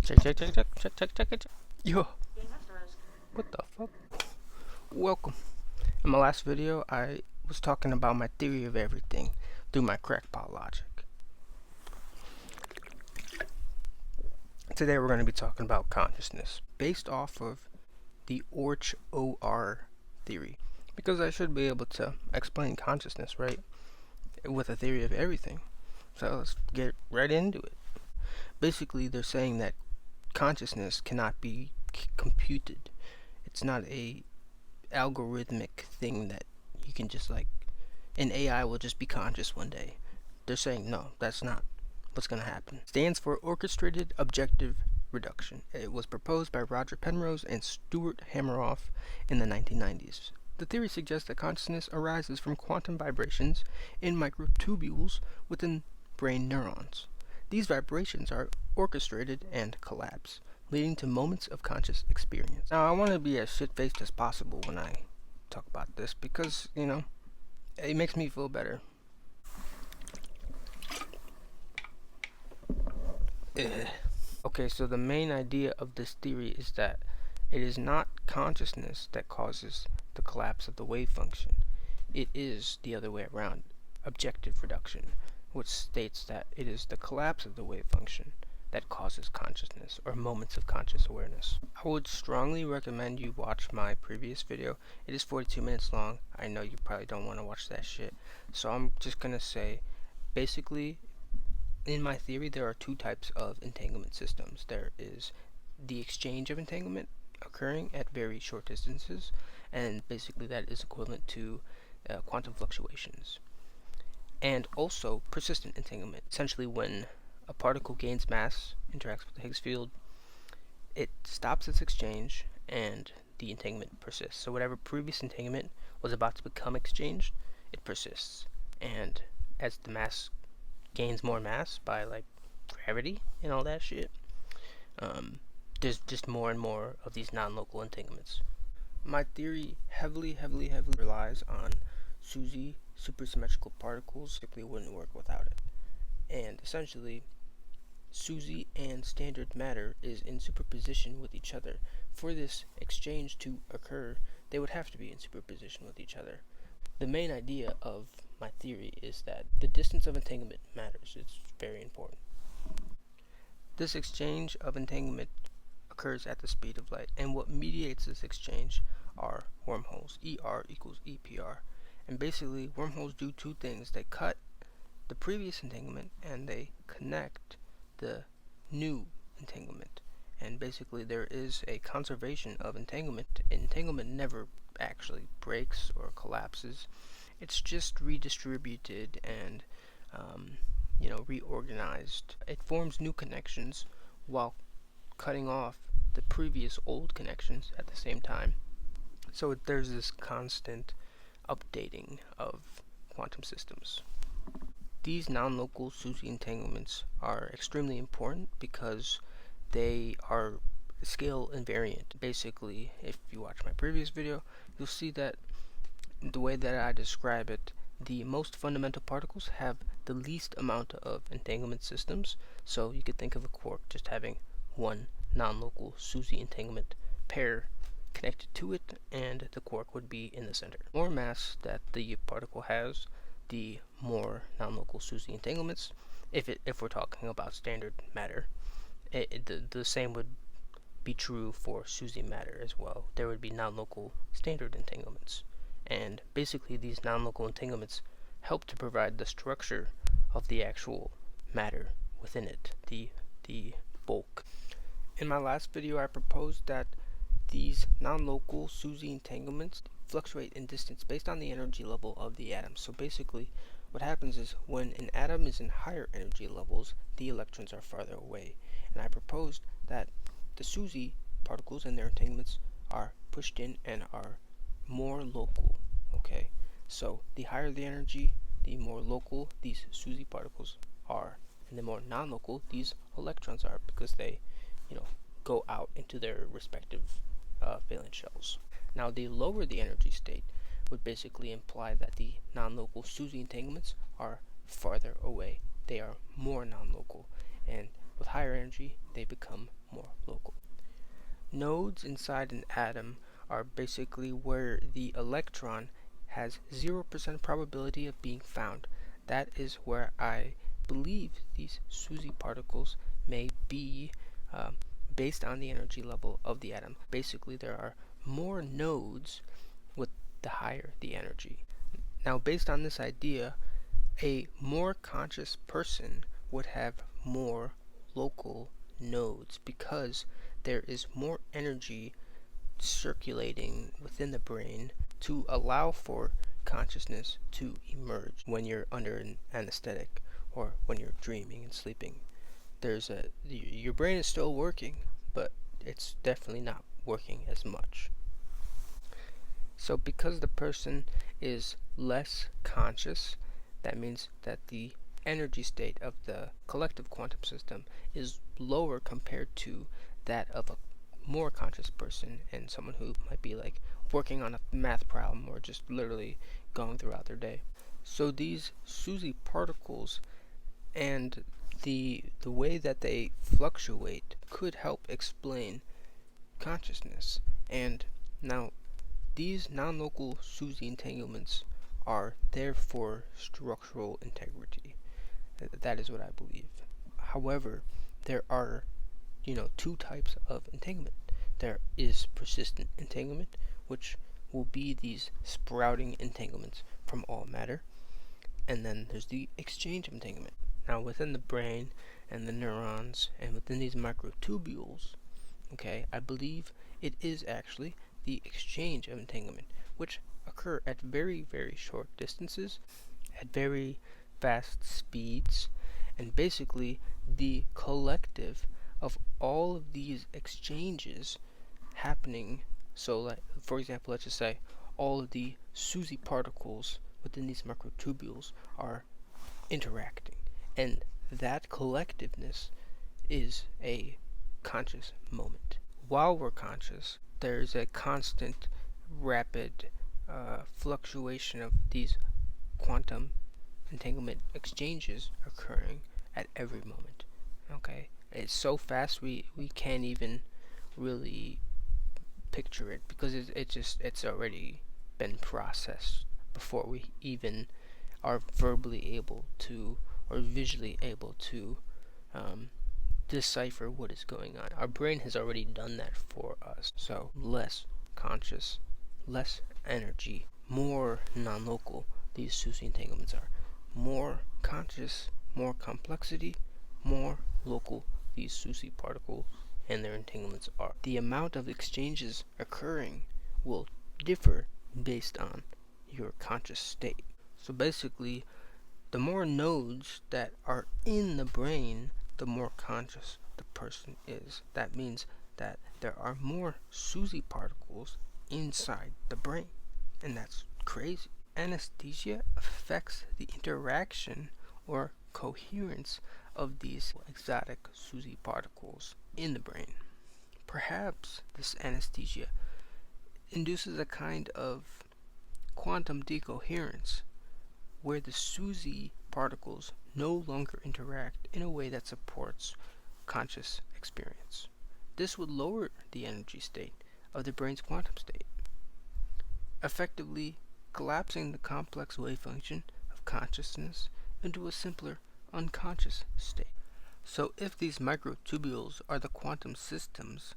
Check. Yo, what the fuck? Welcome. In my last video, I was talking about my theory of everything through my crackpot logic. Today we're going to be talking about consciousness, based off of the OR theory. Because I should be able to explain consciousness, right? With a theory of everything. So let's get right into it. Basically, they're saying that consciousness cannot be computed. It's not a algorithmic thing that you can just like an AI will just be conscious one day. They're saying no, that's not what's going to happen. It stands for Orchestrated Objective Reduction. It was proposed by Roger Penrose and Stuart Hameroff in the 1990s. The theory suggests that consciousness arises from quantum vibrations in microtubules within brain neurons. These vibrations are orchestrated and collapse, leading to moments of conscious experience. Now, I want to be as shit-faced as possible when I talk about this because, you know, it makes me feel better. Okay, so the main idea of this theory is that it is not consciousness that causes the collapse of the wave function. It is the other way around, objective reduction, which states that it is the collapse of the wave function that causes consciousness or moments of conscious awareness. I would strongly recommend you watch my previous video. It is 42 minutes long. I know you probably don't want to watch that shit. So I'm just gonna say, basically, in my theory, there are two types of entanglement systems. There is the exchange of entanglement occurring at very short distances, and basically that is equivalent to quantum fluctuations. And also persistent entanglement, essentially when a particle gains mass, interacts with the Higgs field, it stops its exchange and the entanglement persists. So whatever previous entanglement was about to become exchanged, it persists. And as the mass gains more mass by like gravity and all that shit, there's just more and more of these non-local entanglements. My theory heavily relies on SUSY, supersymmetrical particles. Simply wouldn't work without it. And essentially, SUSY and standard matter is in superposition with each other. For this exchange to occur, they would have to be in superposition with each other. The main idea of my theory is that the distance of entanglement matters. It's very important. This exchange of entanglement occurs at the speed of light, and what mediates this exchange are wormholes. ER equals EPR. And basically, wormholes do two things. They cut the previous entanglement and they connect the new entanglement. And basically, there is a conservation of entanglement. Entanglement never actually breaks or collapses. It's just redistributed and reorganized. It forms new connections while cutting off the previous old connections at the same time. So there's this constant updating of quantum systems. These non-local SUSY entanglements are extremely important because they are scale invariant. Basically, if you watch my previous video, you'll see that the way that I describe it, the most fundamental particles have the least amount of entanglement systems. So you could think of a quark just having one non-local SUSY entanglement pair connected to it, and the quark would be in the center. The more mass that the particle has, the more non-local SUSY entanglements. If we're talking about standard matter, the same would be true for SUSY matter as well. There would be non-local standard entanglements, and basically these non-local entanglements help to provide the structure of the actual matter within it, the bulk. In my last video, I proposed that these non-local SUSY entanglements fluctuate in distance based on the energy level of the atom. So basically, what happens is when an atom is in higher energy levels, the electrons are farther away. And I proposed that the SUSY particles and their entanglements are pushed in and are more local. Okay, so the higher the energy, the more local these SUSY particles are, and the more non-local these electrons are because they, go out into their respective valence shells. Now, the lower the energy state would basically imply that the non-local SUSY entanglements are farther away. They are more non-local, and with higher energy, they become more local. Nodes inside an atom are basically where the electron has 0% probability of being found. That is where I believe these SUSY particles may be based on the energy level of the atom. Basically, there are more nodes with the higher the energy. Now, based on this idea, a more conscious person would have more local nodes because there is more energy circulating within the brain to allow for consciousness to emerge when you're under an anesthetic or when you're dreaming and sleeping. Your brain is still working, but it's definitely not working as much. So because the person is less conscious, that means that the energy state of the collective quantum system is lower compared to that of a more conscious person and someone who might be like working on a math problem or just literally going throughout their day. So these SUSY particles and the way that they fluctuate could help explain consciousness. And now these non-local SUSY entanglements are there for structural integrity. That is what I believe. However, there are, two types of entanglement. There is persistent entanglement, which will be these sprouting entanglements from all matter. And then there's the exchange entanglement. Now, within the brain and the neurons and within these microtubules, I believe it is actually the exchange of entanglement, which occur at very, very short distances, at very fast speeds, and basically the collective of all of these exchanges happening. So, like, for example, let's just say all of the SUSY particles within these microtubules are interacting, and that collectiveness is a conscious moment. While we're conscious, there's a constant, rapid fluctuation of these quantum entanglement exchanges occurring at every moment. It's so fast we can't even really picture it because it's already been processed before we even are verbally able to or visually able to decipher what is going on. Our brain has already done that for us. So less conscious, less energy, more non-local these SUSY entanglements are. More conscious, more complexity, more local these SUSY particles and their entanglements are. The amount of exchanges occurring will differ based on your conscious state. So basically, the more nodes that are in the brain, the more conscious the person is. That means that there are more SUSY particles inside the brain, and that's crazy. Anesthesia affects the interaction or coherence of these exotic SUSY particles in the brain. Perhaps this anesthesia induces a kind of quantum decoherence where the SUSY particles no longer interact in a way that supports conscious experience. This would lower the energy state of the brain's quantum state, effectively collapsing the complex wave function of consciousness into a simpler unconscious state. So if these microtubules are the quantum systems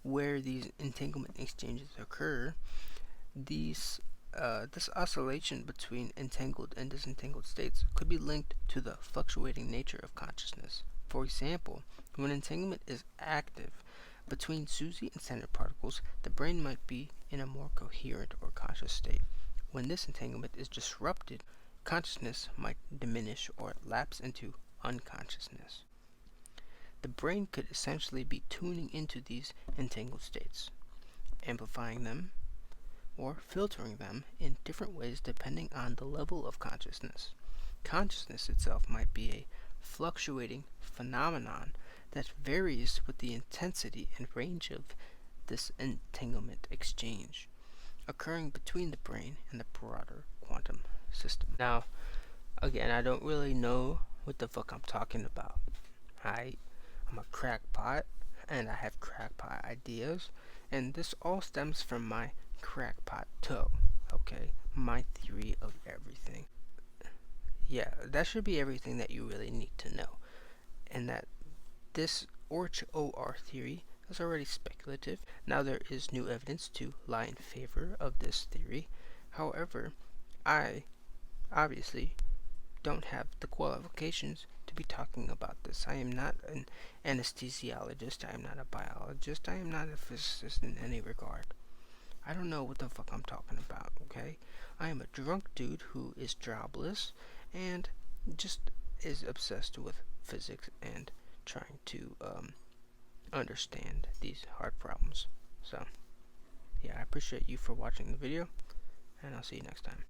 where these entanglement exchanges occur, this oscillation between entangled and disentangled states could be linked to the fluctuating nature of consciousness. For example, when entanglement is active between SUSY and standard particles, the brain might be in a more coherent or conscious state. When this entanglement is disrupted, consciousness might diminish or lapse into unconsciousness. The brain could essentially be tuning into these entangled states, amplifying them, or filtering them in different ways depending on the level of consciousness. Consciousness itself might be a fluctuating phenomenon that varies with the intensity and range of this entanglement exchange occurring between the brain and the broader quantum system. Now, again, I don't really know what the fuck I'm talking about. I'm a crackpot, and I have crackpot ideas, and this all stems from my crackpot toe, okay? My theory of everything. Yeah, that should be everything that you really need to know. And that this OR theory is already speculative. Now there is new evidence to lie in favor of this theory. However, I obviously don't have the qualifications to be talking about this. I am not an anesthesiologist. I am not a biologist. I am not a physicist in any regard. I don't know what the fuck I'm talking about, okay? I am a drunk dude who is jobless and just is obsessed with physics and trying to understand these hard problems. So, yeah, I appreciate you for watching the video, and I'll see you next time.